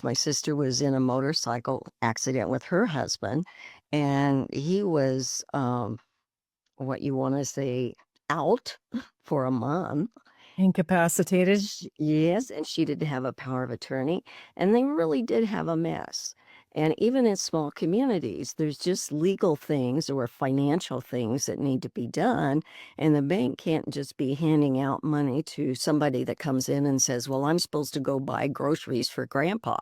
experience. My sister was in a motorcycle accident with her husband, and he was what you want to say out for a month. Incapacitated. Yes, and she didn't have a power of attorney, and they really did have a mess. And even in small communities, there's just legal things or financial things that need to be done. And the bank can't just be handing out money to somebody that comes in and says, well, I'm supposed to go buy groceries for grandpa.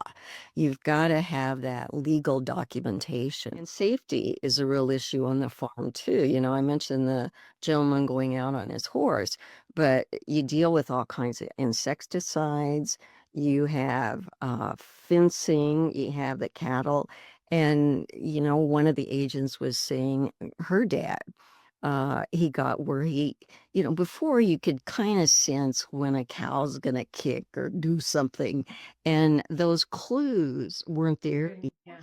You've got to have that legal documentation. And safety is a real issue on the farm, too. I mentioned the gentleman going out on his horse, but you deal with all kinds of insecticides. You have fencing, you have the cattle. And, one of the agents was saying her dad, he got where before you could kind of sense when a cow's going to kick or do something. And those clues weren't there. Yeah.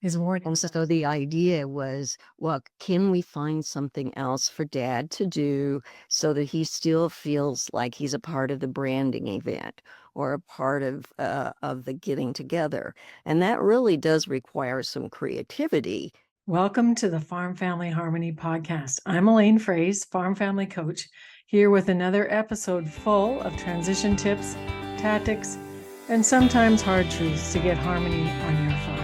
His warning. And so the idea was, well, can we find something else for dad to do so that he still feels like he's a part of the branding event or a part of the getting together? And that really does require some creativity. Welcome to the Farm Family Harmony podcast. I'm Elaine Fraze, Farm Family Coach, here with another episode full of transition tips, tactics, and sometimes hard truths to get harmony on your farm.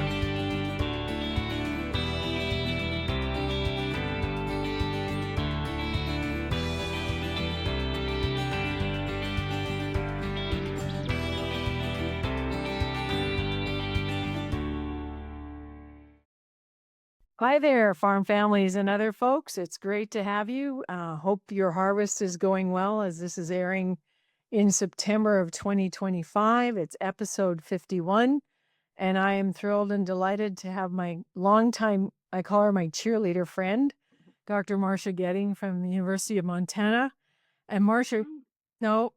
Hi there, farm families and other folks. It's great to have you. Hope your harvest is going well as this is airing in September of 2025. It's episode 51. And I am thrilled and delighted to have my longtime, I call her my cheerleader friend, Dr. Marsha Goetting from the University of Montana. And Marsha, no.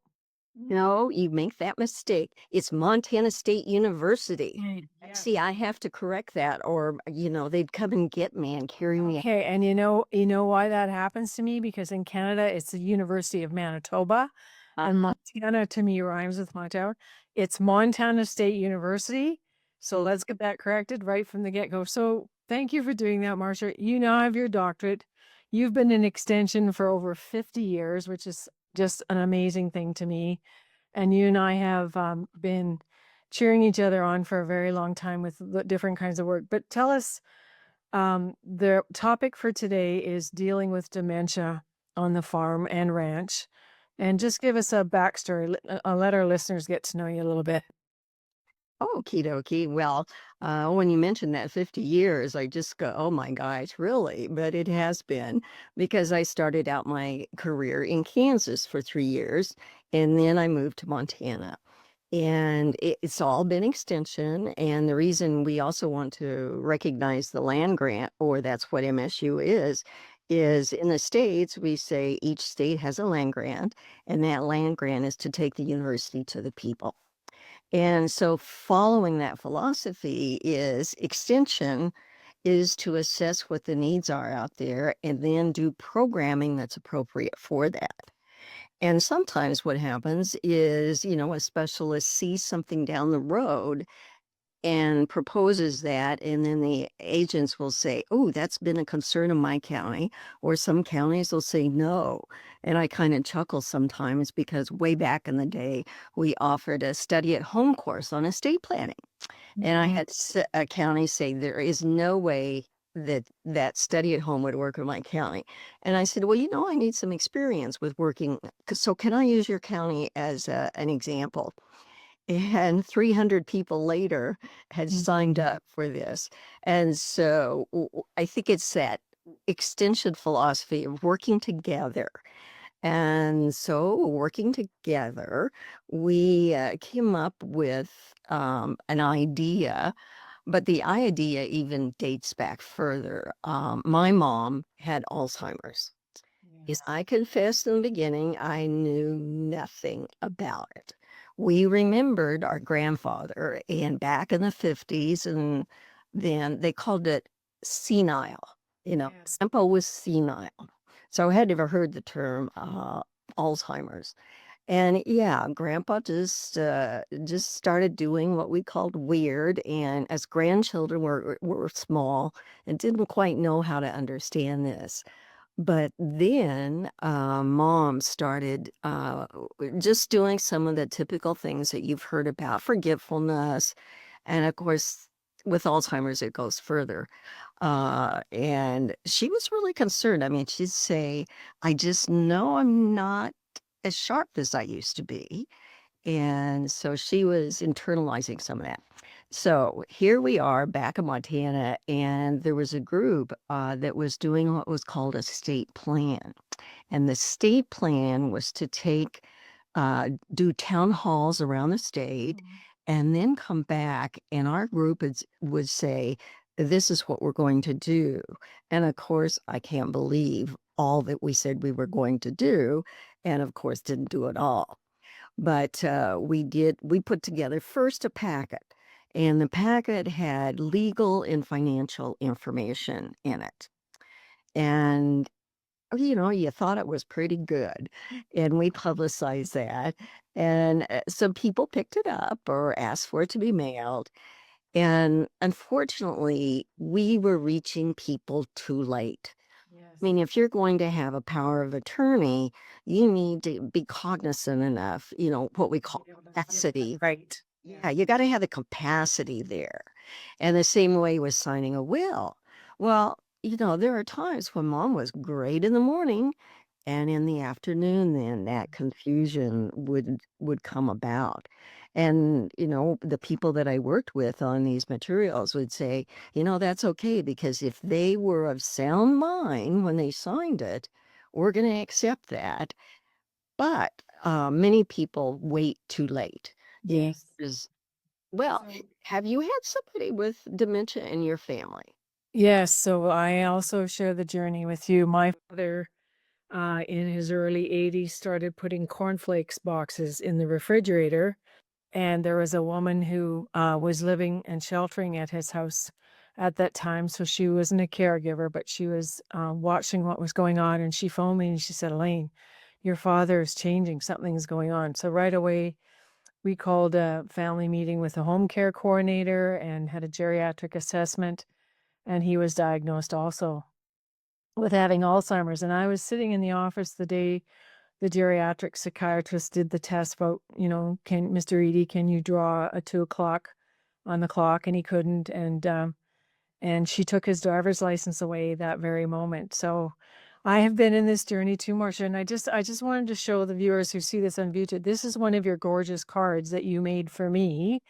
No, you make that mistake. It's Montana State University. Yeah. See, I have to correct that, or they'd come and get me and carry me. Okay, and you know why that happens to me? Because in Canada, it's the University of Manitoba, and Montana to me rhymes with Montana. It's Montana State University. So let's get that corrected right from the get-go. So thank you for doing that, Marsha. You now have your doctorate. You've been in extension for over 50 years, which is just an amazing thing to me. And you and I have been cheering each other on for a very long time with different kinds of work. But tell us, the topic for today is dealing with dementia on the farm and ranch. And just give us a backstory. Let our listeners get to know you a little bit. Okie dokie. Well, when you mentioned that 50 years, I just go, oh my gosh, really? But it has been because I started out my career in Kansas for 3 years, and then I moved to Montana. And it's all been extension. And the reason we also want to recognize the land grant, or that's what MSU is in the States, we say each state has a land grant, and that land grant is to take the university to the people. And so following that philosophy is extension is to assess what the needs are out there and then do programming that's appropriate for that. And sometimes what happens is, a specialist sees something down the road and proposes that, and then the agents will say, oh, that's been a concern in my county, or some counties will say no. And I kind of chuckle sometimes because way back in the day, we offered a study at home course on estate planning. And I had a county say, there is no way that study at home would work in my county. And I said, well, I need some experience with working. So can I use your county as an example? And 300 people later had signed up for this. And so I think it's that extension philosophy of working together. And so working together, we came up with an idea, but the idea even dates back further. My mom had Alzheimer's. As I confessed in the beginning, I knew nothing about it. We remembered our grandfather, and back in the 50s, and then they called it senile. Grandpa was senile. So I had never heard the term Alzheimer's. And yeah, grandpa just started doing what we called weird. And as grandchildren were small and didn't quite know how to understand this. But then mom started just doing some of the typical things that you've heard about, forgetfulness. And of course, with Alzheimer's, it goes further. And she was really concerned. I mean, she'd say, I just know I'm not as sharp as I used to be. And so she was internalizing some of that. So here we are back in Montana, and there was a group that was doing what was called a state plan. And the state plan was to do town halls around the state Mhm. and then come back, and our group would say, this is what we're going to do. And of course, I can't believe all that we said we were going to do, and of course, didn't do it all. But we put together first a packet, and the packet had legal and financial information in it. And you thought it was pretty good. And we publicized that. And some people picked it up or asked for it to be mailed. And unfortunately, we were reaching people too late. I Yes. mean, if you're going to have a power of attorney, you need to be cognizant enough, what we To call be able to get that capacity. right. Yeah. Yeah, you got to have the capacity there. And the same way with signing a will. Well, there are times when mom was great in the morning and in the afternoon, then that confusion would come about. And, the people that I worked with on these materials would say, that's okay because if they were of sound mind when they signed it, we're going to accept that. But many people wait too late. Yeah. Yes. Well, So have you had somebody with dementia in your family? yes, so I also share the journey with you. My father, in his early 80s, started putting cornflakes boxes in the refrigerator. And there was a woman who was living and sheltering at his house at that time. So she wasn't a caregiver, but she was watching what was going on. And she phoned me and she said, Elaine, your father is changing. Something's going on. So right away, we called a family meeting with a home care coordinator and had a geriatric assessment. And he was diagnosed also with having Alzheimer's. And I was sitting in the office the day the geriatric psychiatrist did the test about, can Mr. Eady, can you draw a 2 o'clock on the clock? And he couldn't. And she took his driver's license away that very moment. So I have been in this journey too, Marsha. And I just wanted to show the viewers who see this on YouTube. This is one of your gorgeous cards that you made for me,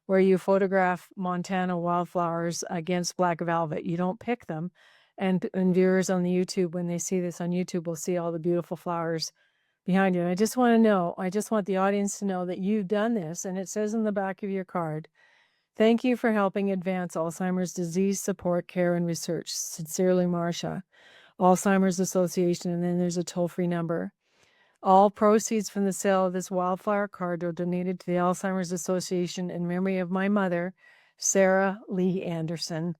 where you photograph Montana wildflowers against black velvet. You don't pick them. And viewers on the YouTube, when they see this on YouTube, will see all the beautiful flowers behind you. And I just want the audience to know that you've done this. And it says in the back of your card, thank you for helping advance Alzheimer's disease support, care, and research. Sincerely, Marsha, Alzheimer's Association. And then there's a toll-free number. All proceeds from the sale of this wildflower card are donated to the Alzheimer's Association in memory of my mother, Sarah Lee Anderson.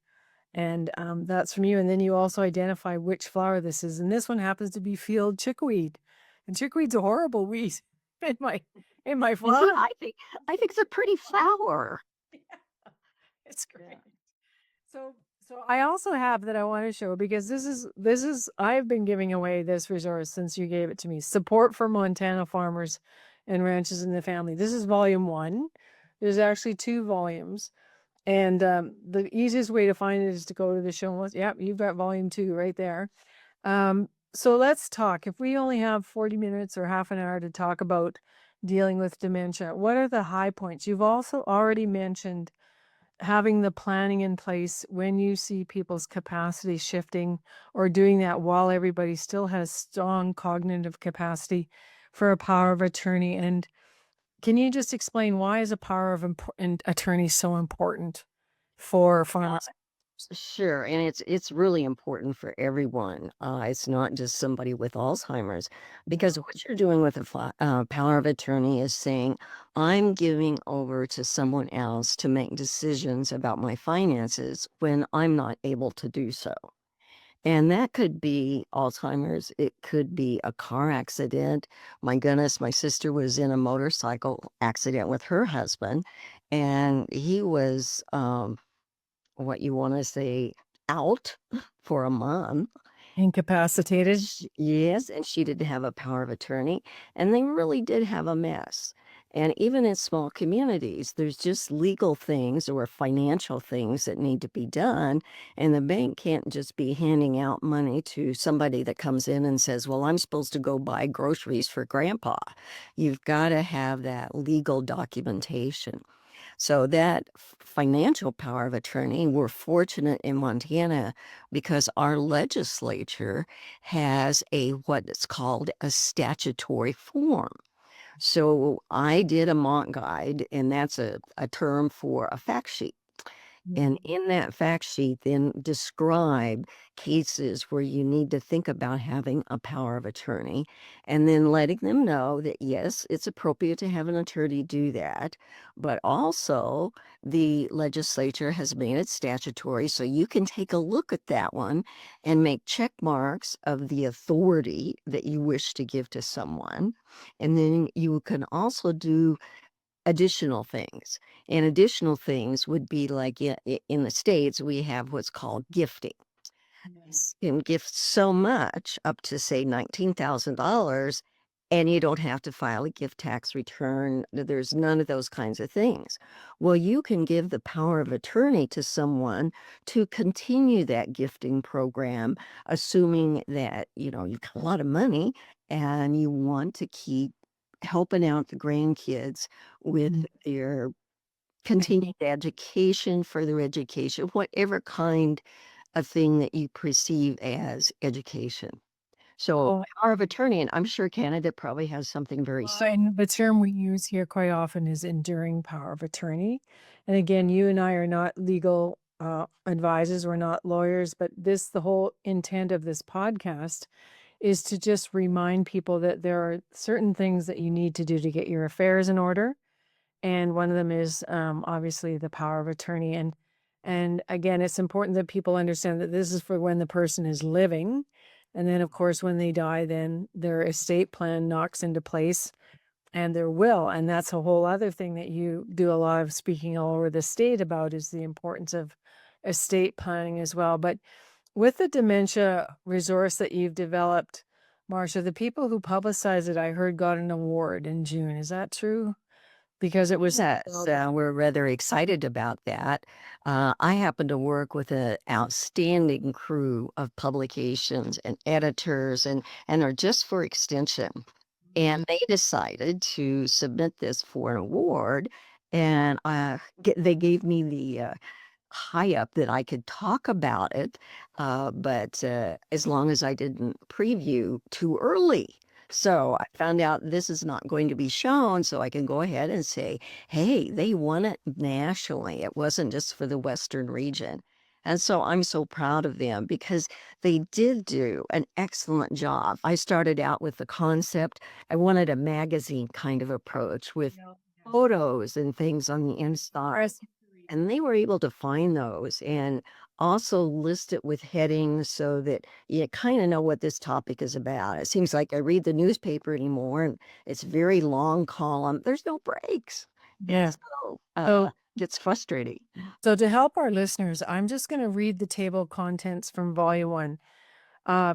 And that's from you. And then you also identify which flower this is. And this one happens to be field chickweed. And chickweed's a horrible weed in my Well, flower. I think it's a pretty flower. It's Yeah. great. So I also have that I want to show because this is I've been giving away this resource since you gave it to me. Support for Montana farmers and ranches in the family. This is volume 1. There's actually 2 volumes. And the easiest way to find it is to go to the show notes. Yep, you've got volume 2 right there. So let's talk. If we only have 40 minutes or half an hour to talk about dealing with dementia, what are the high points? You've also already mentioned having the planning in place when you see people's capacity shifting or doing that while everybody still has strong cognitive capacity for a power of attorney. And can you just explain why is a power of attorney so important for Uh, farmers? Sure, and it's really important for everyone. It's not just somebody with Alzheimer's, because No. what you're doing with a power of attorney is saying, I'm giving over to someone else to make decisions about my finances when I'm not able to do so. And that could be Alzheimer's, it could be a car accident. My goodness, my sister was in a motorcycle accident with her husband, and he was, what you wanna say, out for a month. Incapacitated? Yes, and she didn't have a power of attorney, and they really did have a mess. And even in small communities, there's just legal things or financial things that need to be done, and the bank can't just be handing out money to somebody that comes in and says, "Well, I'm supposed to go buy groceries for grandpa." You've gotta have that legal documentation. So that financial power of attorney, we're fortunate in Montana because our legislature has a what is called a statutory form. So I did a Mont guide, and that's a term for a fact sheet. And Mhm. in that fact sheet, then describe cases where you need to think about having a power of attorney, and then letting them know that, yes, it's appropriate to have an attorney do that. But also, the legislature has made it statutory, so you can take a look at that one and make check marks of the authority that you wish to give to someone. And then you can also do additional things, and additional things would be like in the States, we have what's called gifting. Yes. You can gift so much up to, say, $19,000, and you don't have to file a gift tax return. There's none of those kinds of things. Well, you can give the power of attorney to someone to continue that gifting program, assuming that, you've got a lot of money and you want to keep helping out the grandkids with Mhm. their continued education, further education, whatever kind a thing that you perceive as education. So, Oh, power of attorney, and I'm sure Canada probably has something very well, s and the term we use here quite often is enduring power of attorney. And again, you and I are not legal advisors, we're not lawyers, but the whole intent of this podcast is to just remind people that there are certain things that you need to do to get your affairs in order. And one of them is obviously the power of attorney. And again, it's important that people understand that this is for when the person is living. And then, of course, when they die, then their estate plan knocks into place and their will. And that's a whole other thing that you do a lot of speaking all over the state about is the importance of estate planning as well. But with the dementia resource that you've developed, Marsha, the people who publicize it, I heard got an award in June. Is that true? Because it was Yes, we're rather excited about that. I happen to work with an outstanding crew of publications and editors, and are just for extension. And they decided to submit this for an award, and they gave me the high up that I could talk about it, but as long as I didn't preview too early. So I found out this is not going to be shown, so I can go ahead and say, hey, they won it nationally. It wasn't just for the Western region. And so I'm so proud of them because they did do an excellent job. I started out with the concept. I wanted a magazine kind of approach with Yeah, yes. photos and things on the inside. Press. And they were able to find those and also list it with headings so that you kind of know what this topic is about. It seems like I read the newspaper anymore and it's very long column. There's no breaks. Yeah. So So it's frustrating. so to help our listeners, I'm just going to read the table of contents from volume 1.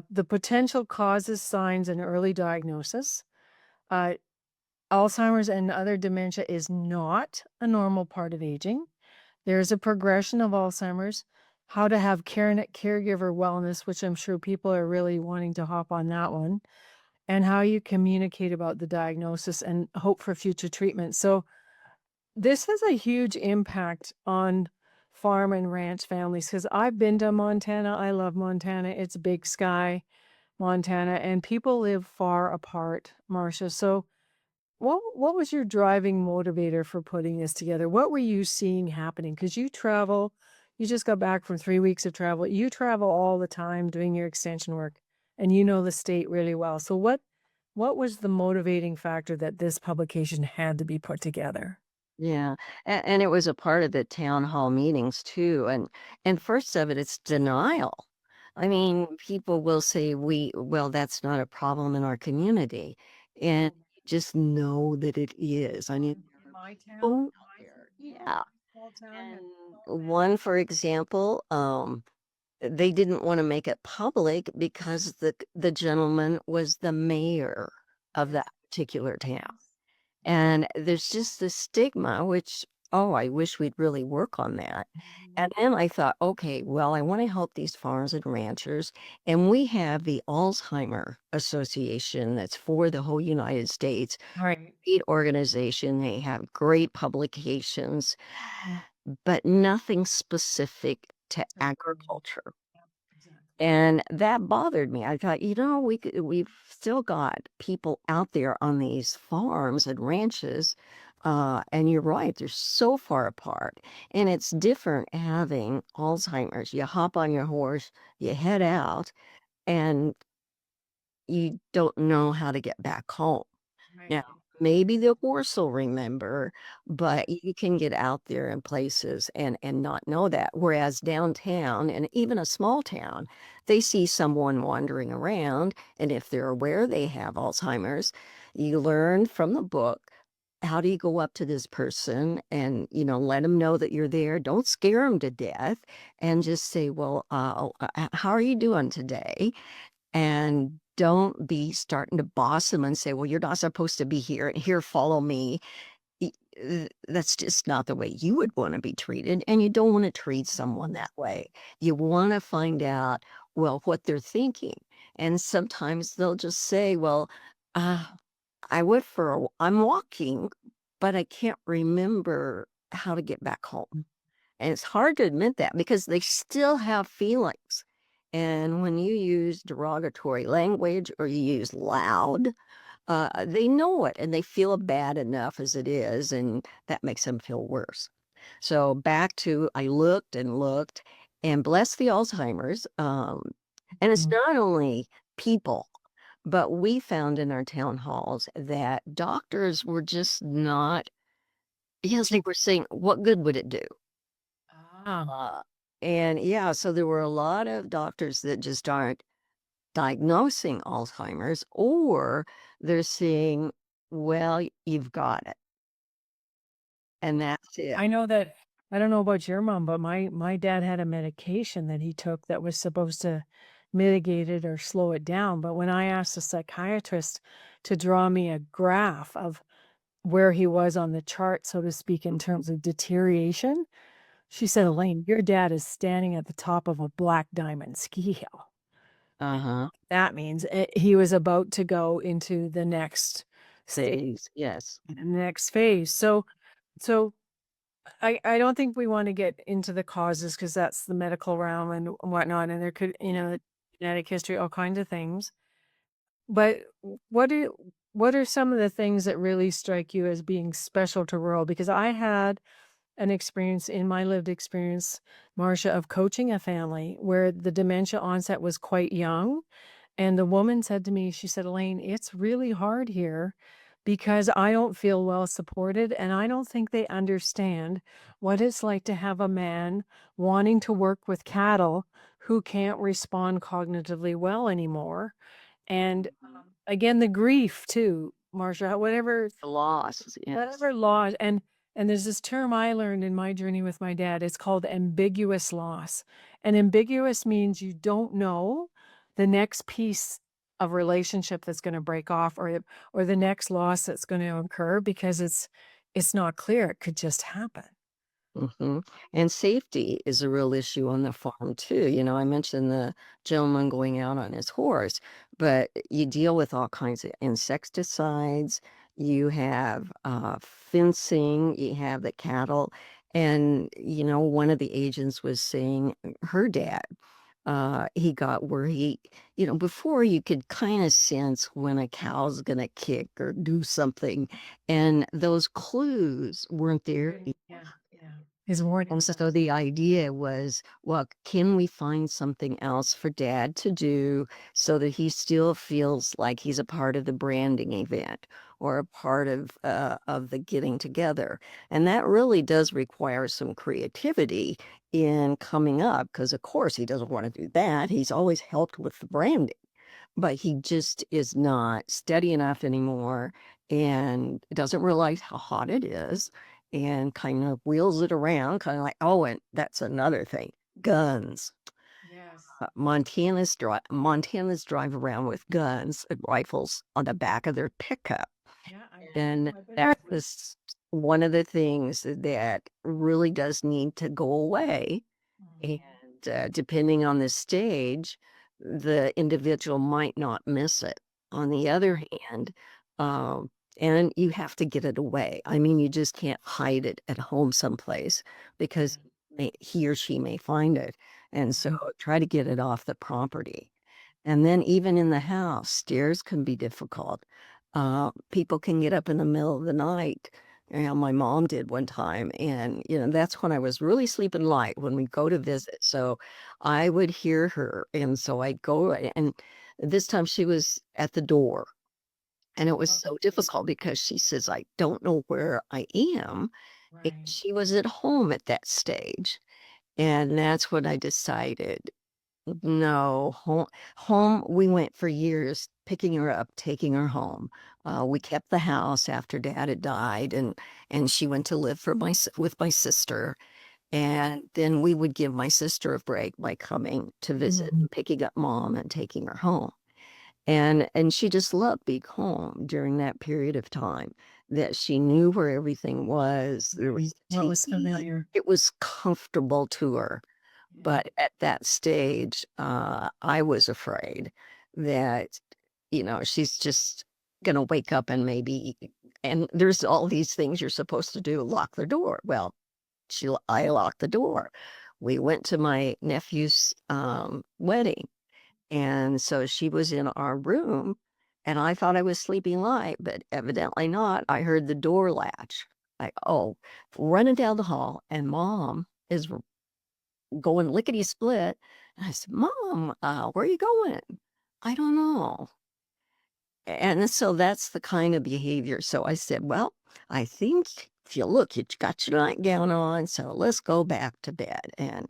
The potential causes, signs, and early diagnosis. Uh, Alzheimer's and other dementia is not a normal part of aging. There is a progression of Alzheimer's, how to have caregiver wellness, which I'm sure people are really wanting to hop on that one, and how you communicate about the diagnosis and hope for future treatment. So this has a huge impact on farm and ranch families because I've been to Montana. I love Montana. It's big sky, Montana, and people live far apart, Marcia. So what was your driving motivator for putting this together? What were you seeing happening? Because you travel, you just got back from 3 weeks of travel. You travel all the time doing your extension work, and you know the state really well. So what was the motivating factor that this publication had to be put together? Yeah, and it was a part of the town hall meetings too. And first of it, it's denial. I mean, people will say well, that's not a problem in our community. And Oh, you just know that it is. I mean, in my town, people in out my there. little Yeah. small town, it's so And bad. one, for example, they didn't want to make it public because the gentleman was the mayor of Yes, that particular town. yes. And there's just this stigma, which, oh, I wish we'd really work on that. Mhm. And then I thought, okay, well, I want to help these farmers and ranchers. And we have the Alzheimer Association that's for the whole United States. Right. Great organization. They have great publications, but nothing specific to So, agriculture. yeah, exactly. And that bothered me. I thought, we've still got people out there on these farms and ranches. And you're right, they're so far apart. And it's different having Alzheimer's. You hop on your horse, you head out, and you don't know how to get back home. Right. Now, maybe the horse will remember, but you can get out there in places and not know that. Whereas downtown and even a small town, they see someone wandering around, and if they're aware they have Alzheimer's, you learn from the book. How do you go up to this person and, let them know that you're there? Don't scare them to death and just say, well, how are you doing today? And don't be starting to boss them and say, "Well, you're not supposed to be here. Here, follow me." That's just not the way you would wanna be treated, and you don't wanna treat someone that way. You wanna find out, well, what they're thinking, and sometimes they'll just say, "Well, uh, I went for a w I'm walking, but I can't remember how to get back home." And it's hard to admit that because they still have feelings. And when you use derogatory language or you use loud, they know it and they feel bad enough as it is, and that makes them feel worse. So back to I looked and looked, and bless the Alzheimer's. And it's Mhm. not only people, but we found in our town halls that doctors were just not, yes, they were saying, what good would it do? Ah, Uh, and yeah, so there were a lot of doctors that just aren't diagnosing Alzheimer's, or they're saying, well, you've got it, and that's it. I know that I don't know about your mom, but my dad had a medication that he took that was supposed to mitigate it or slow it down. But when I asked the psychiatrist to draw me a graph of where he was on the chart, so to speak, in terms of deterioration, she said, Elaine, your dad is standing at the top of a black diamond ski hill. Uh-huh. That means he was about to go into the next stage, Phase, yes. the next phase. So I don't think we wanna get into the causes because that's the medical realm and whatnot, and there could genetic history, all kinds of things. But what are some of the things that really strike you as being special to rural? Because I had an experience in my lived experience, Marcia, of coaching a family where the dementia onset was quite young, and the woman said to me, she said, "Elaine, it's really hard here because I don't feel well supported, and I don't think they understand what it's like to have a man wanting to work with cattle who can't respond cognitively well anymore." And Mhm. again, the grief too, Marcia, The loss, yes. whatever loss, and there's this term I learned in my journey with my dad, it's called ambiguous loss, and ambiguous means you don't know the next piece of relationship that's gonna break off or the next loss that's gonna occur because it's not clear, it could just happen. Mhm. And safety is a real issue on the farm too. I mentioned the gentleman going out on his horse, but you deal with all kinds of insecticides. You have fencing, you have the cattle. And, one of the agents was saying her dad, he got where before you could kind of sense when a cow's going to kick or do something. And those clues weren't there Right, anymore. yeah, yeah. Is more And so the idea was, well, can we find something else for dad to do so that he still feels like he's a part of the branding event or a part of the getting together? And that really does require some creativity in coming up because, of course, he doesn't want to do that. He's always helped with the branding, but he just is not steady enough anymore and doesn't realize how hot it is and kind of wheels it around, kind of like, oh, and that's another thing. Guns. Yes. Montanans drive around with guns and rifles on the back of their pickup. Yeah, I And my that goodness. was one of the things that really does need to go away and, Mhm. depending on the stage, the individual might not miss it. On the other hand, um, and you have to get it away. I mean, you just can't hide it at home someplace because he or she may find it. And so try to get it off the property. And then even in the house, stairs can be difficult. People can get up in the middle of the night. You know, my mom did one time, and that's when I was really sleeping light when we go to visit. So I would hear her, and so I'd go, and this time she was at the door, and it was so difficult because she says, "I don't know where I am." And Right. she was at home at that stage, and that's when I decided no, home we went for years picking her up, taking her home. We kept the house after dad had died, and she went to live with my sister, and then we would give my sister a break by coming to visit Mhm. and picking up mom and taking her home. And she just loved being home during that period of time, that she knew where everything was. There Right. was What was TV. familiar? It was comfortable to her. Yeah. But at that stage, I was afraid that, she's just gonna wake up and maybe and there's all these things you're supposed to do, lock the door. Well, I locked the door. We went to my nephew's, wedding, and so she was in our room, and I thought I was sleeping light, but evidently not. I heard the door latch. Like, oh, running down the hall, and mom is going lickety split. And I said, "Mom, where are you going?" "I don't know." And so that's the kind of behavior. So I said, "Well, I think if you look, you got your nightgown on, so let's go back to bed." And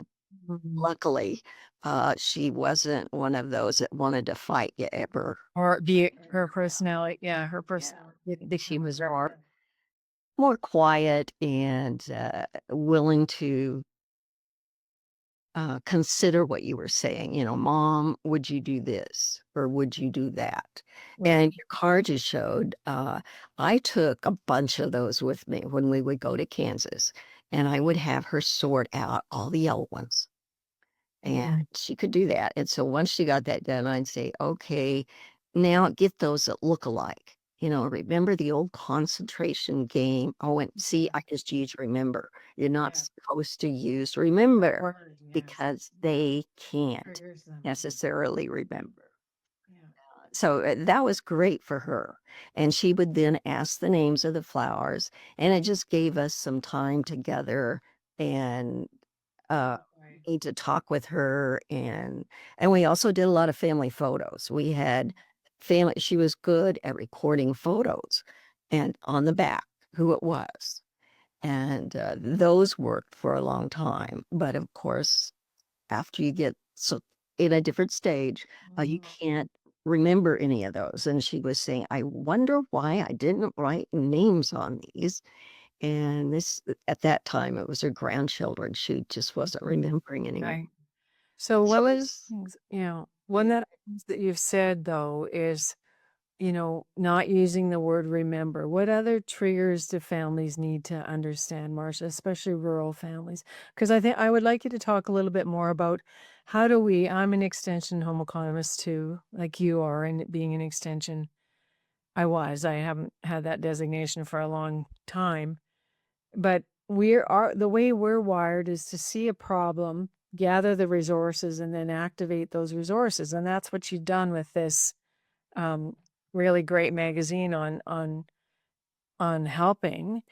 Mhm. luckily, she wasn't one of those that wanted to fight you ever. Or be her personality, yeah, her Yeah. personality. She was more quiet and willing to consider what you were saying. Mom, would you do this or would you do that? And your card just showed, I took a bunch of those with me when we would go to Kansas, and I would have her sort out all the yellow ones. And Mhm. she could do that. And so once she got that done, I'd say, okay, now get those that look alike. Remember the old concentration game? Oh, and see, I just use remember. You're not Yeah. supposed to use remember Word, yes. because they can't Triggers them. necessarily remember. Yeah. So that was great for her. And she would then ask the names of the flowers, and it just gave us some time together and uh Right. need to talk with her and we also did a lot of family photos. We had family she was good at recording photos and on the back who it was. And those worked for a long time. But of course, after you get so in a different stage, you Mhm. can't remember any of those. And she was saying, I wonder why I didn't write names on these. And this at that time, it was her grandchildren. She just wasn't remembering anymore. Right. So So one of the it's things, one that things that you've said though is, not using the word remember. What other triggers do families need to understand, Marsha, especially rural families? Because I think I would like you to talk a little bit more about how do we, I'm an extension home economist too, like you are, and being an extension. I haven't had that designation for a long time. But the way we're wired is to see a problem, gather the resources, and then activate those resources. And that's what you've done with this um, really great magazine on helping.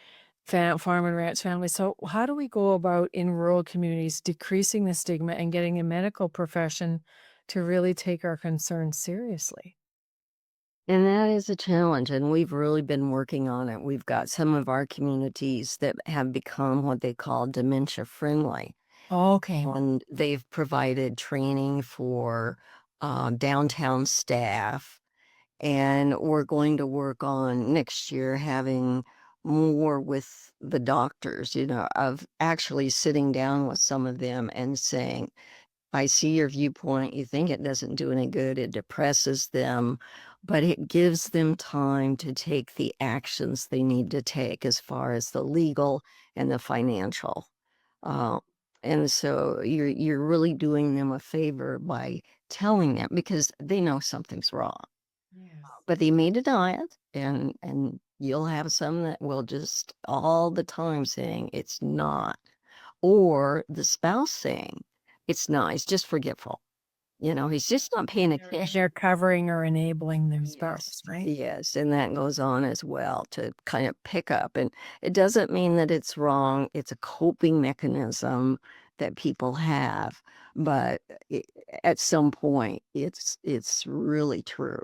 farm and ranch families. So, how do we go about in rural communities decreasing the stigma and getting a medical profession to really take our concerns seriously? And that is a challenge, and we've really been working on it. We've got some of our communities that have become what they call dementia-friendly, Okay. and they've provided training for, downtown staff, and we're going to work on next year having more with the doctors, of actually sitting down with some of them and saying, I see your viewpoint. You think it doesn't do any good. It depresses them, but it gives them time to take the actions they need to take as far as the legal and the financial. Uh, and so you're really doing them a favor by telling them because they know something's wrong, Yes. but they may deny it, and you'll have some that will just all the time saying it's not, or the spouse saying, "It's not, he's just forgetful." He's just not paying attention. They're covering or enabling their Yes, spouse, right? yes, and that goes on as well to kind of pick up, and it doesn't mean that it's wrong, it's a coping mechanism that people have, but I at some point, it's really true,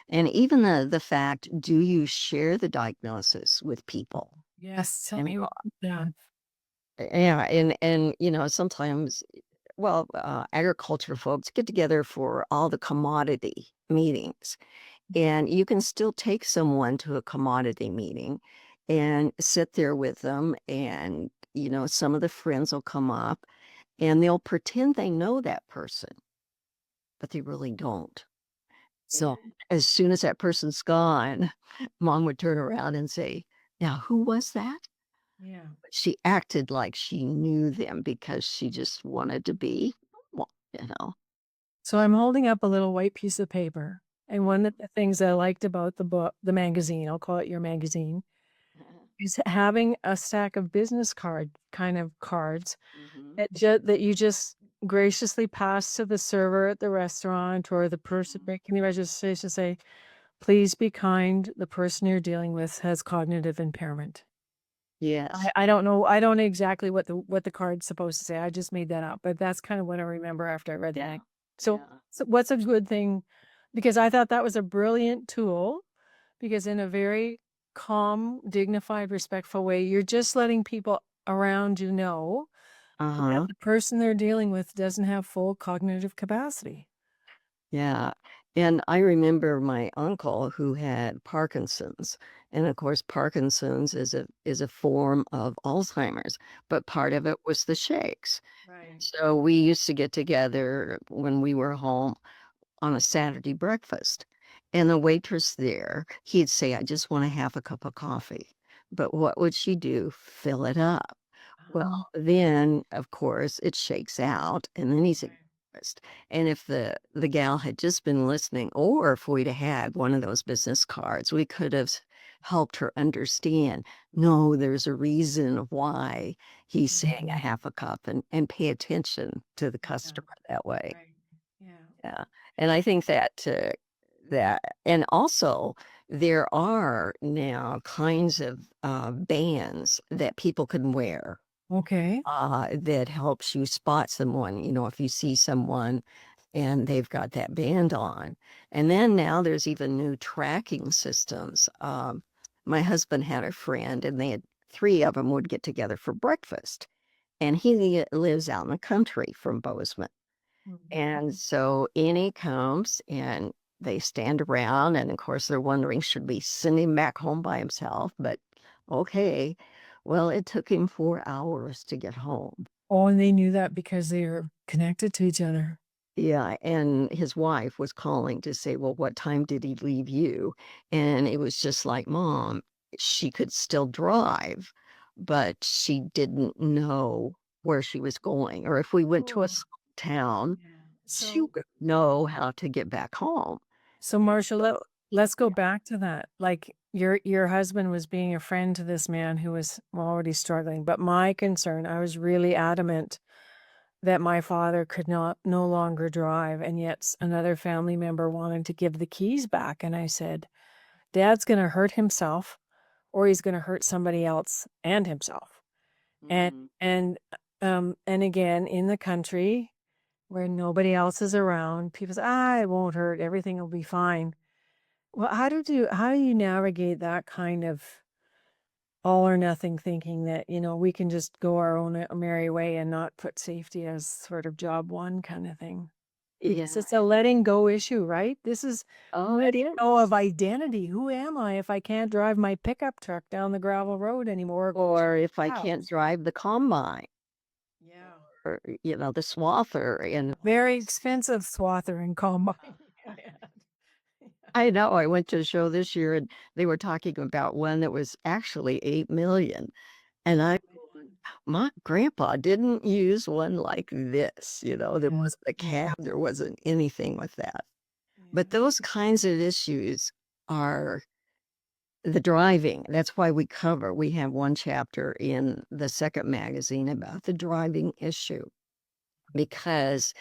and even the fact, do you share the diagnosis with people? Yes, tell And me about that. yeah, sometimes well, agriculture folks get together for all the commodity meetings, and you can still take someone to a commodity meeting and sit there with them, and, some of the friends will come up, and they'll pretend they know that person, but they really don't. So, as soon as that person's gone, mom would turn around and say, "Now, who was that?" Yeah. She acted like she knew them because she just wanted to be well, So I'm holding up a little white piece of paper, and one of the things I liked about the magazine, I'll call it your magazine, is having a stack of business card kind of cards Mhm, that you just graciously pass to the server at the restaurant or the person mhm. making the registration, say, "Please be kind, the person you're dealing with has cognitive impairment." Yes. I don't know, I don't know exactly what the card's supposed to say, I just made that up, but that's kind of what I remember after I read Yeah. that. So Yeah. so what's a good thing, because I thought that was a brilliant tool, because in a very calm, dignified, respectful way, you're just letting people around you know that Uh-huh. the person they're dealing with doesn't have full cognitive capacity. Yeah. And I remember my uncle who had Parkinson's. And of course, Parkinson's is a form of Alzheimer's, but part of it was the shakes. Right. So we used to get together when we were home on a Saturday breakfast. And the waitress there, he'd say, I just want to have a cup of coffee. But what would she do? Fill it up. Well, Oh, then, of course, it shakes out, and then he's right. embarrassed. And if the gal had just been listening, or if we'd had one of those business cards, we could have helped her understand, no, there's a reason why he's saying a Mhm. half a cup, and pay attention to the Yeah, customer that way. right. Yeah. Yeah, and I think that and also, there are now kinds of, bands that people can wear, Okay. that helps you spot someone, if you see someone and they've got that band on. And then now there's even new tracking systems. My husband had a friend, and they had 3 of them would get together for breakfast, and he lives out in the country from Bozeman. Mhm. And so Annie comes and they stand around, and of course they're wondering, should we send him back home by himself? But okay. Well, it took him 4 hours to get home. Oh, and they knew that because they're connected to each other. Yeah, and his wife was calling to say, "Well, what time did he leave you?" And it was just like, "Mom, she could still drive, but she didn't know where she was going, or if we went to a Oh, small town, yeah. she So would know how to get back home." so And Marsha, let's go yeah. back to that. Like your husband was being a friend to this man who was already struggling. But my concern, I was really adamant that my father could not no longer drive, and yet another family member wanted to give the keys back. And I said, Dad's gonna hurt himself, or he's gonna hurt somebody else and himself. And Mhm. and again, in the country where nobody else is around, people say, "Ah, it won't hurt, everything will be fine." Well, how do you navigate that kind of all or nothing thinking that, we can just go our own merry way and not put safety as sort of job one kind of thing? Because Yeah. it's a letting go issue, right? This is Oh, it letting go of is. identity. Who am I if I can't drive my pickup truck down the gravel road anymore or go to Or if I the can't house? drive the combine Yeah. or, the swather and Very expensive swather and combine. Yeah. I know, I went to a show this year and they were talking about one that was actually 8,000,000, and I'm going, "My grandpa didn't use one like this," there Yeah. wasn't a Yeah. cab, there wasn't anything with that. But Yeah. those kinds of issues are the driving. That's why we have one chapter in the second magazine about the driving issue because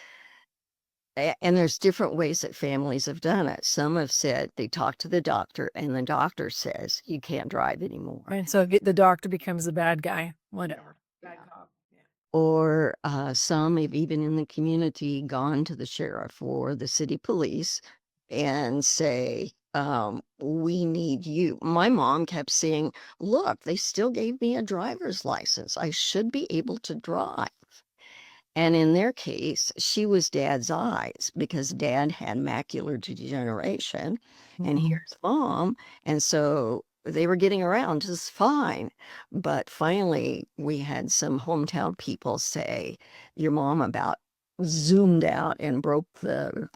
and there's different ways that families have done it. Some have said they talk to the doctor and the doctor says you can't drive anymore. And so the doctor becomes the bad guy, Yeah. whatever. Bad Yeah. cop. Yeah. Or some have even in the community gone to the sheriff or the city police and say, we need you. My mom kept saying, look, they still gave me a driver's license. I should be able to drive. And in their case, she was dad's eyes because dad had macular degeneration and Mhm. here's mom. And so they were getting around just fine. But finally, we had some hometown people say, your mom about zoomed out and broke the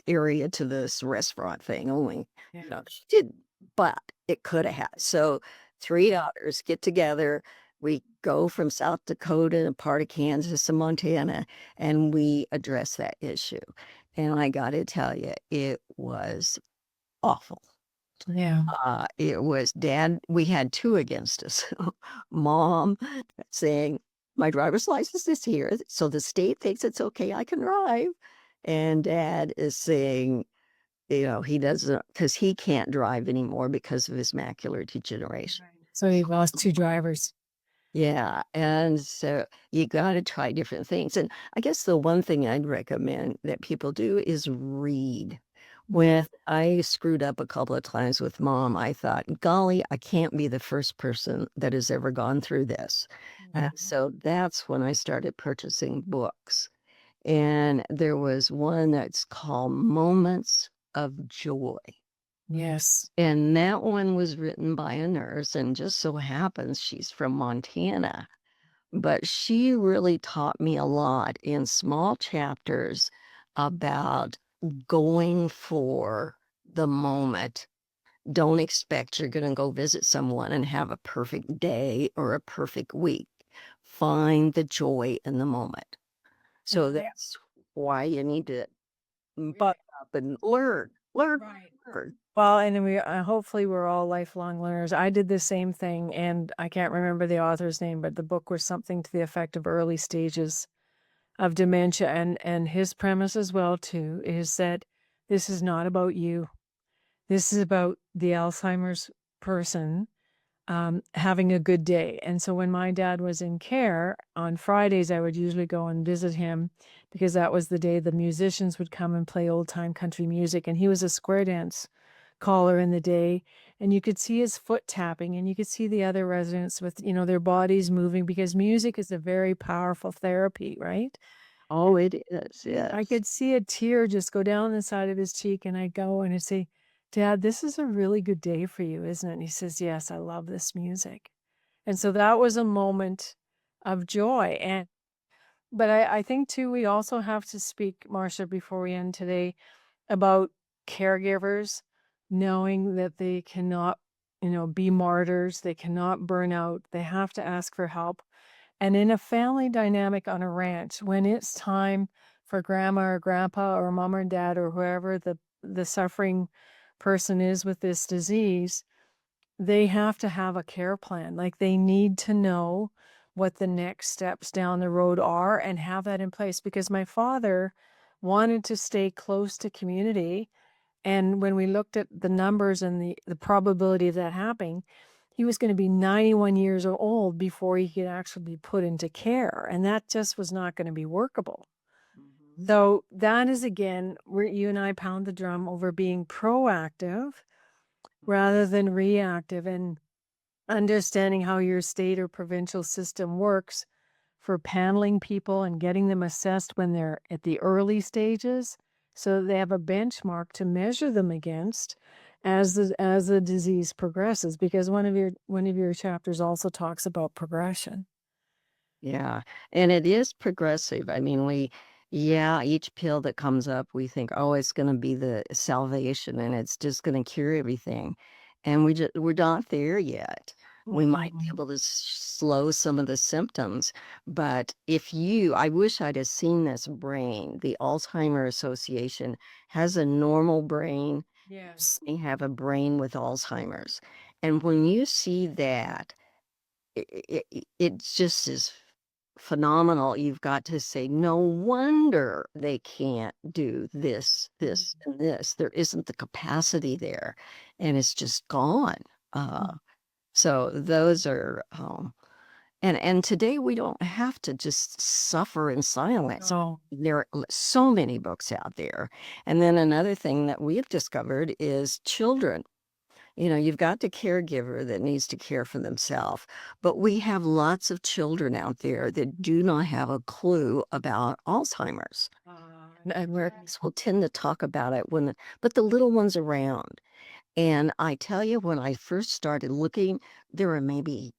area to this restaurant thing only. Yeah. She did, but it could have had. So three daughters get together, we go from South Dakota, a part of Kansas and Montana, and we address that issue. And I got to tell you, it was awful. Yeah. It was dad. We had two against us. Mom saying, my driver's license is here. So the state thinks it's okay. I can drive. And dad is saying, he doesn't, because he can't drive anymore because of his macular degeneration. Right. So he lost 2 drivers. Yeah, and so you gotta try different things, and I guess the one thing I'd recommend that people do is read. Yeah. When I screwed up a couple of times with mom, I thought, "Golly, I can't be the first person that has ever gone through this." And Mhm. so that's when I started purchasing books, and there was one that's called Moments of Joy. Yes. And that one was written by a nurse, and just so happens she's from Montana. But she really taught me a lot in small chapters about going for the moment. Don't expect you're going to go visit someone and have a perfect day or a perfect week. Find the joy in the moment. So Yeah. that's why you need to Really. buck up and learn, learn, Right. learn. Well, and then hopefully we're all lifelong learners. I did the same thing, and I can't remember the author's name, but the book was something to the effect of early stages of dementia, and his premise as well too is that this is not about you. This is about the Alzheimer's person having a good day. And so when my dad was in care on Fridays, I would usually go and visit him because that was the day the musicians would come and play old time country music. And he was a square dance caller in the day. And you could see his foot tapping and you could see the other residents with, their bodies moving because music is a very powerful therapy, right? Oh, it is, I yes. could see a tear just go down the side of his cheek, and I go and I say, "Dad, this is a really good day for you, isn't it?" And he says, "Yes, I love this music." And so that was a moment of joy. But I think too, we also have to speak, Marcia, before we end today, about caregivers knowing that they cannot, be martyrs. They cannot burn out. They have to ask for help. And in a family dynamic on a ranch, when it's time for grandma or grandpa or mom or dad or whoever the suffering person is with this disease, they have to have a care plan. Like they need to know what the next steps down the road are and have that in place because my father wanted to stay close to community And when we looked at the numbers and the probability of that happening, he was gonna be 91 years old before he could actually be put into care, and that just was not gonna be workable. Mhm. So that is again where you and I pound the drum over being proactive rather than reactive and understanding how your state or provincial system works for paneling people and getting them assessed when they're at the early stages so that they have a benchmark to measure them against as the disease progresses, because one of your chapters also talks about progression. Yeah, and it is progressive. I mean, yeah, each pill that comes up, we think, oh, it's going to be the salvation and it's just going to cure everything. And we're not there yet. We might be Mhm. able to slow some of the symptoms, but I wish I'd have seen this brain. The Alzheimer Association has a normal brain. Yes. They have a brain with Alzheimer's. And when you see that, it just is phenomenal. You've got to say, no wonder they can't do this, Mhm. this, and this. There isn't the capacity there, and it's just gone. Uh, Mhm. so those are, and today we don't have to just suffer in silence. No. There are so many books out there. And then another thing that we've discovered is children. You've got the caregiver that needs to care for themselves, but we have lots of children out there that do not have a clue about Alzheimer's. And where Yes. will tend to talk about it but the little ones around. And I tell you, when I first started looking, there were maybe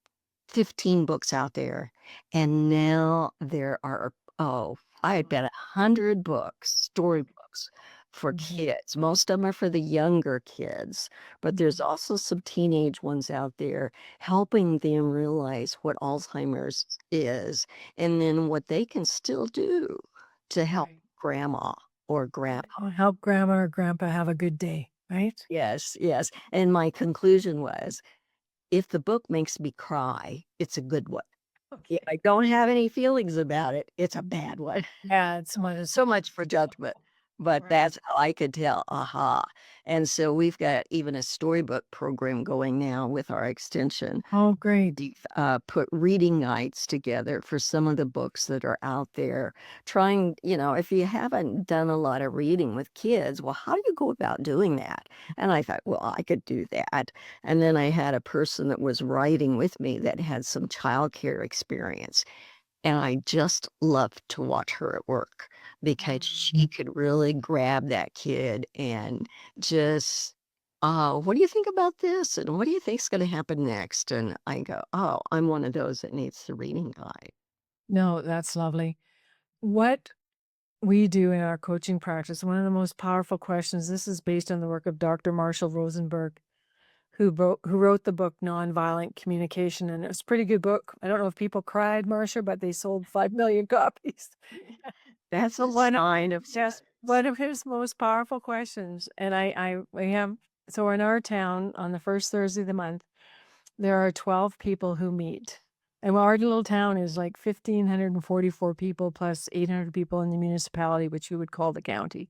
15 books out there, and now there are, oh, I bet 100 books, storybooks for Mhm. kids. Most of them are for the younger kids, but there's Mhm. also some teenage ones out there helping them realize what Alzheimer's is and then what they can still do to help Right. grandma or grandpa. Help grandma or grandpa have a good day, right? Yes, yes. And my conclusion was, if the book makes me cry, it's a good one. If Okay. I don't have any feelings about it, it's a bad one. Yeah, it's one of those. So much for judgment, but Right. that's how I could tell, aha. And so we've got even a storybook program going now with our extension. Oh, great. We've put reading nights together for some of the books that are out there. Trying, if you haven't done a lot of reading with kids, well, how do you go about doing that? And I thought, well, I could do that. And then I had a person that was writing with me that had some childcare experience. And I just loved to watch her at work because Mm. she could really grab that kid and just, "Oh, what do you think about this? And what do you think's gonna happen next?" And I go, "Oh, I'm one of those that needs the reading guide." No, that's lovely. What we do in our coaching practice, one of the most powerful questions, this is based on the work of Dr. Marshall Rosenberg, who wrote the book Nonviolent Communication, and it was a pretty good book. I don't know if people cried, Marsha, but they sold 5 million copies. That's But a sign of just success. one of his most powerful questions, and we have so in our town on the first Thursday of the month, there are 12 people who meet. And our little town is like 1,544 people plus 800 people in the municipality, which you would call the county.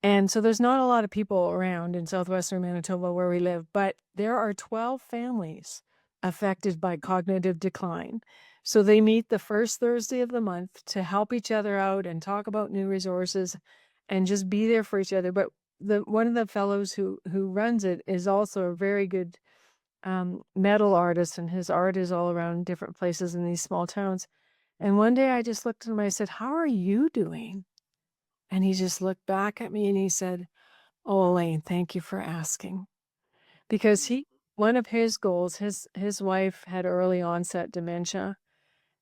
And so there's not a lot of people around in southwestern Manitoba where we live, but there are 12 families affected by cognitive decline. So they meet the first Thursday of the month to help each other out and talk about new resources and just be there for each other. But the one of the fellows who runs it is also a very good metal artist, and his art is all around different places in these small towns. And one day I just looked at him, I said, "How are you doing?" And he just looked back at me and he said, "Oh, Elaine, thank you for asking." Because one of his goals, his wife had early onset dementia,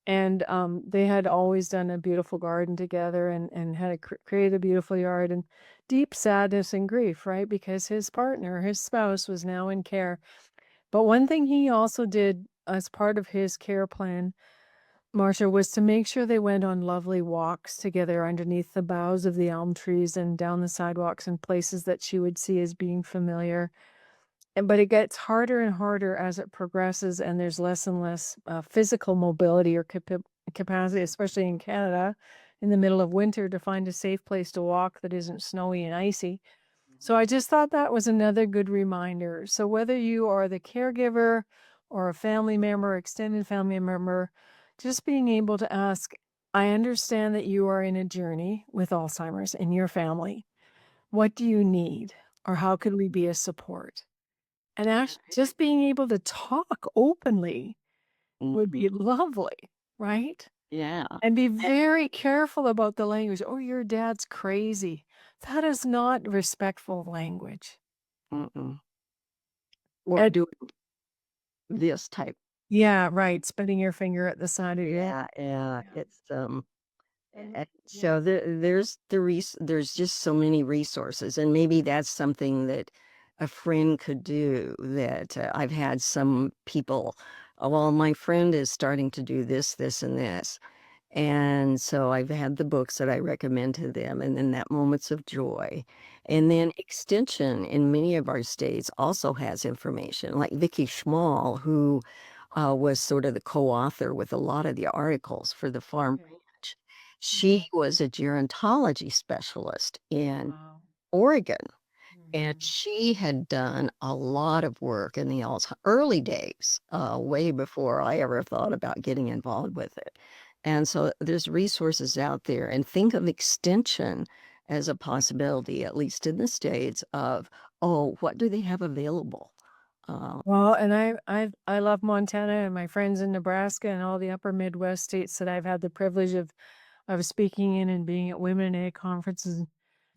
and they had always done a beautiful garden together and had created a beautiful yard, and deep sadness and grief, right? Because his partner, his spouse, was now in care. But one thing he also did as part of his care plan, Marcia, was to make sure they went on lovely walks together underneath the boughs of the elm trees and down the sidewalks in places that she would see as being familiar. But it gets harder and harder as it progresses, and there's less and less physical mobility or capacity, especially in Canada, in the middle of winter, to find a safe place to walk that isn't snowy and icy. So I just thought that was another good reminder. So whether you are the caregiver or a family member, extended family member, just being able to ask, I understand that you are in a journey with Alzheimer's in your family. What do you need? Or how could we be a support? And just being able to talk openly would Mhm. be lovely, right? Yeah. And be very careful about the language. Oh, your dad's crazy. That is not respectful language. Mm-mm. Or And doing this type. yeah, right. Spinning your finger at the side of your Yeah, yeah. yeah. It's And yeah. so there's just so many resources, and maybe that's something that a friend could do. That I've had some people. Oh, well, my friend is starting to do this, this, and this. And so I've had the books that I recommend to them, and then that Moments of Joy. And then Extension in many of our states also has information, like Vicky Schmall, who was sort of the co-author with a lot of the articles for the Farm Okay. Ranch. Mhm. She was a gerontology specialist in Wow. Oregon. And Mhm. she had done a lot of work in the early days, way before I ever thought about getting involved with it. And so there's resources out there, and think of extension as a possibility, at least in the States, of, oh, what do they have available? Uh, Well, and I love Montana and my friends in Nebraska and all the upper Midwest states that I've had the privilege of speaking in and being at Women in Ag conferences.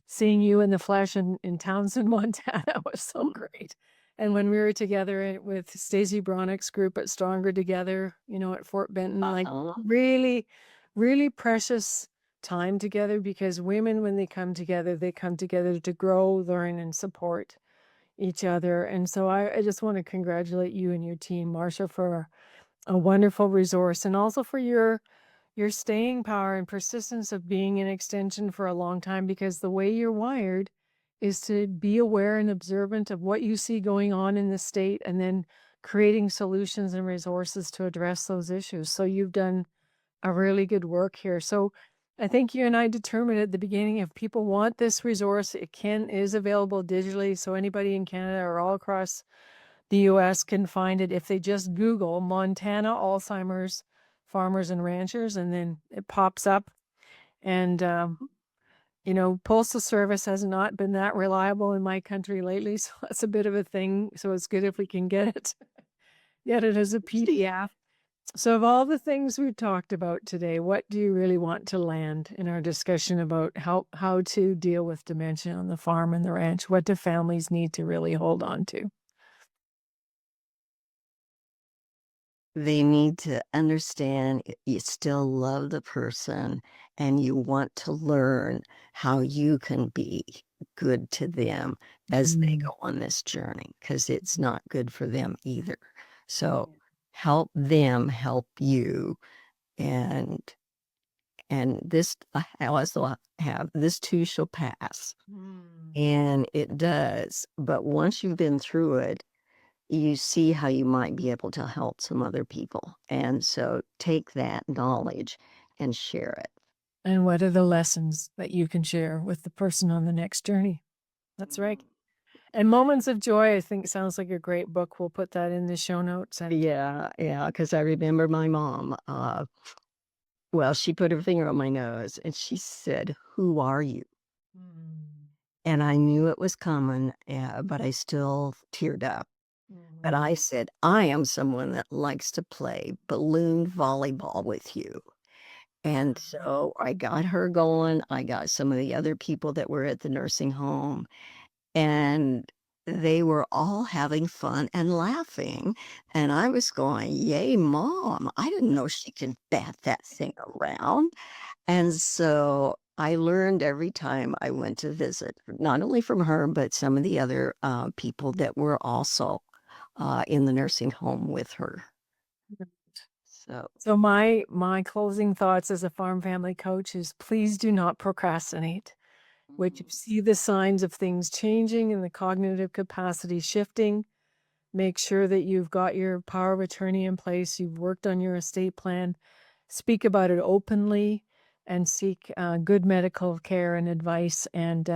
Seeing you in the flesh in Townsend, Montana was so great. And when we were together with Stacey Bronick's group at Stronger Together, at Fort Benton, like uh, really, really precious time together because women, when they come together to grow, learn, and support each other. And so I just want to congratulate you and your team, Marsha, for a wonderful resource and also for your staying power and persistence of being an extension for a long time because the way you're wired is to be aware and observant of what you see going on in the state and then creating solutions and resources to address those issues. So you've done a really good work here. So I think you and I determined at the beginning if people want this resource, is available digitally. So anybody in Canada or all across the US can find it if they just Google Montana Alzheimer's farmers and ranchers, and then it pops up. And, Postal Service has not been that reliable in my country lately, so that's a bit of a thing. So it's good if we can get it as a PDF. So of all the things we've talked about today, what do you really want to land in our discussion about how to deal with dementia on the farm and the ranch? What do families need to really hold on to? they need to understand you still love the person and you want to learn how you can be good to them as they Mm. go on this journey, because it's not good for them either. So help them help you. And this I also have, this too shall pass. Mm. And it does. But once you've been through it, you see how you might be able to help some other people. And so take that knowledge and share it. And what are the lessons that you can share with the person on the next journey? That's right. And Moments of Joy, I think sounds like a great book. We'll put that in the show notes. And Yeah, yeah, because I remember my mom, well, she put her finger on my nose and she said, "Who are you?" mm, And I knew it was coming, but I still teared up. But mhm, I said, "I am someone that likes to play balloon volleyball with you." And mhm. so I got her going. I got some of the other people that were at the nursing home, and they were all having fun and laughing. And I was going, "Yay, mom. I didn't know she could bat that thing around." And so I learned every time I went to visit, not only from her, but some of the other people that were also in the nursing home with her. So, So my closing thoughts as a farm family coach is please do not procrastinate. When you mhm. see the signs of things changing and the cognitive capacity shifting, make sure that you've got your power of attorney in place, you've worked on your estate plan, speak about it openly, and seek good medical care and advice. And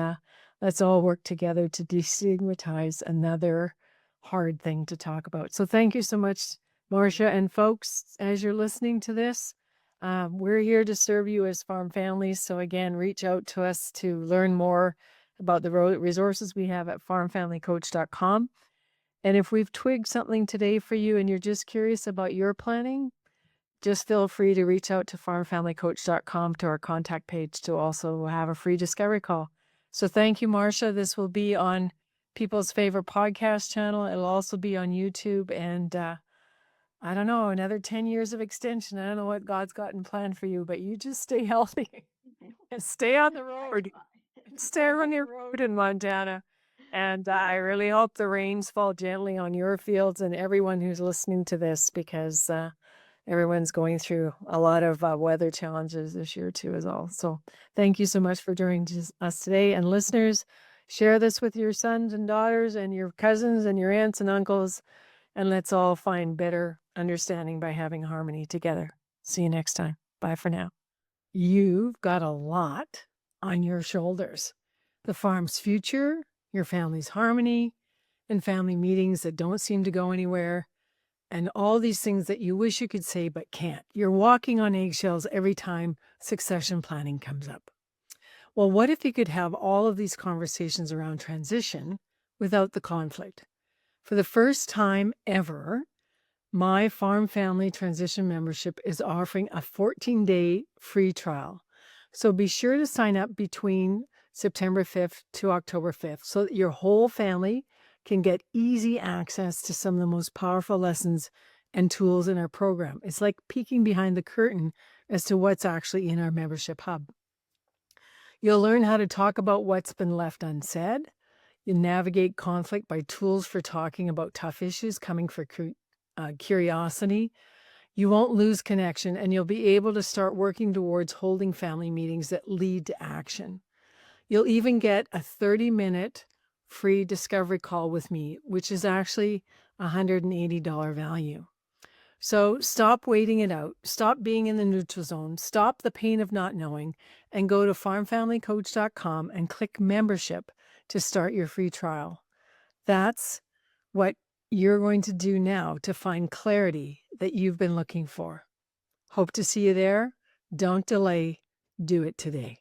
let's all work together to destigmatize another hard thing to talk about. So thank you so much, Marcia. And folks, as you're listening to this, we're here to serve you as farm families. So again, reach out to us to learn more about the resources we have at farmfamilycoach.com. And if we've twigged something today for you and you're just curious about your planning, just feel free to reach out to farmfamilycoach.com to our contact page to also have a free discovery call. So thank you, Marcia. This will be on people's favorite podcast channel. It'll also be on YouTube. And I don't know, another 10 years of extension. I don't know what God's got in plan for you, but you just stay healthy and stay on the road. Stay on your road in Montana. And I really hope the rains fall gently on your fields and everyone who's listening to this, because everyone's going through a lot of weather challenges this year too as well. So thank you so much for joining us today. And listeners, share this with your sons and daughters and your cousins and your aunts and uncles, and let's all find better understanding by having harmony together. See you next time. Bye for now. You've got a lot on your shoulders: the farm's future, your family's harmony, and family meetings that don't seem to go anywhere, and all these things that you wish you could say but can't. You're walking on eggshells every time succession planning comes up. Well, what if you could have all of these conversations around transition without the conflict? For the first time ever, my Farm Family Transition membership is offering a 14-day free trial. So be sure to sign up between September 5th to October 5th so that your whole family can get easy access to some of the most powerful lessons and tools in our program. It's like peeking behind the curtain as to what's actually in our membership hub. You'll learn how to talk about what's been left unsaid. You navigate conflict by tools for talking about tough issues coming for curiosity. You won't lose connection, and you'll be able to start working towards holding family meetings that lead to action. You'll even get a 30-minute free discovery call with me, which is actually a $180 value. So stop waiting it out. Stop being in the neutral zone. Stop the pain of not knowing, and go to farmfamilycoach.com and click membership to start your free trial. That's what you're going to do now to find clarity that you've been looking for. Hope to see you there. Don't delay. Do it today.